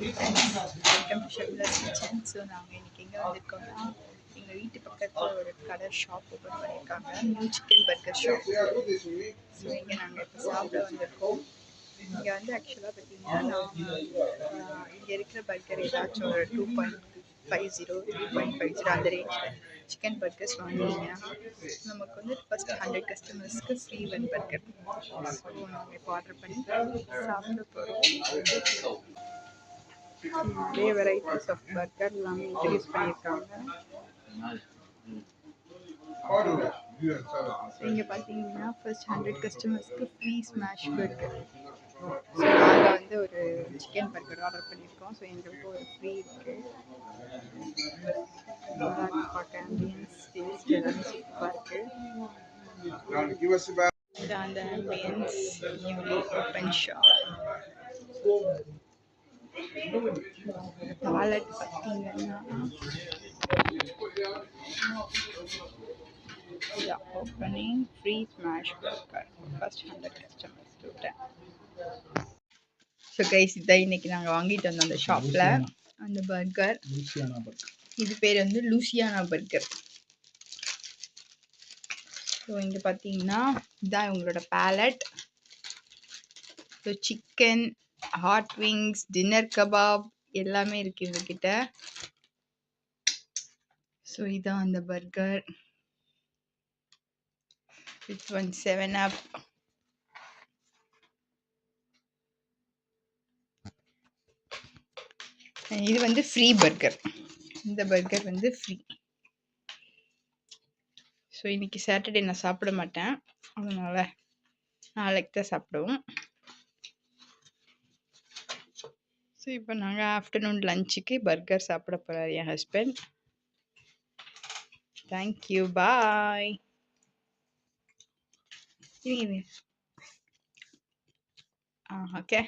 Welcome to chefless kitchen. So நாங்கள் இன்றைக்கி எங்கே வந்திருக்கோம்னா, எங்கள் வீட்டு பக்கத்தில் ஒரு கடை ஷாப் ஓப்பன் பண்ணியிருக்காங்க, new chicken burger shop. So இங்கே நாங்கள் இப்போ சாப்பிட வந்திருக்கோம். இங்கே வந்து ஆக்சுவலாக பார்த்தீங்கன்னா இங்கே இருக்கிற பர்கர் ஏதாச்சும் ஒரு 2.50 3.50 அந்த ரேஞ்சில் சிக்கன் பர்கர்ஸ் வாங்கினீங்கன்னா நமக்கு வந்து ஃபஸ்ட்டு 100 கஸ்டமர்ஸ்க்கு ஃப்ரீ ஒன் பர்கர். ஸோ நாங்கள் இப்போ ஆர்டர் பண்ணி சாப்பிட போகிறோம். நிறைய வெரைட்டிஸ் ஆஃப் பர்கர் எல்லாமே இன்ட்ரடியூஸ் பண்ணியிருக்காங்க. இங்கே பார்த்தீங்கன்னா ஃபர்ஸ்ட் 100 கஸ்டமர்ஸ்க்கு ஃப்ரீ ஸ்மாஷ் பர்கர். ஸோ நாங்கள் வந்து ஒரு சிக்கன் பர்கர் ஆர்டர் பண்ணியிருக்கோம். ஸோ எங்களுக்கு ஒரு ஃப்ரீ இருக்குது. பார்க்க ஆம்பியன்ஸ் டேஸ்ட் எல்லாமே சூப்பராக இருக்குது. இது அந்த ஆம்பியன்ஸ் நியூலி ஓப்பன் ஷாப். வாலெட் பார்த்தீங்கன்னா opening free smash burger first 100 customers total. So guys, இதான் இன்னைக்கு நாங்கள் வாங்கிட்டு வந்தோம் அந்த ஷாப்பில் அந்த பர்கர். இது பேர் வந்து லூசியானா பர்கர். ஸோ இங்கே பார்த்தீங்கன்னா இதுதான் உங்களோட palate. So chicken, hot wings, dinner kebab எல்லாமே இருக்குது இவங்ககிட்ட. ஸோ இதான் அந்த பர்கர். With one 7up. இது வந்து ஃப்ரீ பர்கர். இந்த பர்கர் வந்து ஃப்ரீ. ஸோ இன்னைக்கு சாட்டர்டே நான் சாப்பிட மாட்டேன், அதனால நாளைக்கு தான் சாப்பிடுவோம். ஸோ இப்போ நாங்கள் ஆஃப்டர்நூன் லஞ்சுக்கு பர்கர் சாப்பிட போகிறார் என் ஹஸ்பண்ட். தேங்க்யூ, பாய். ஓகே.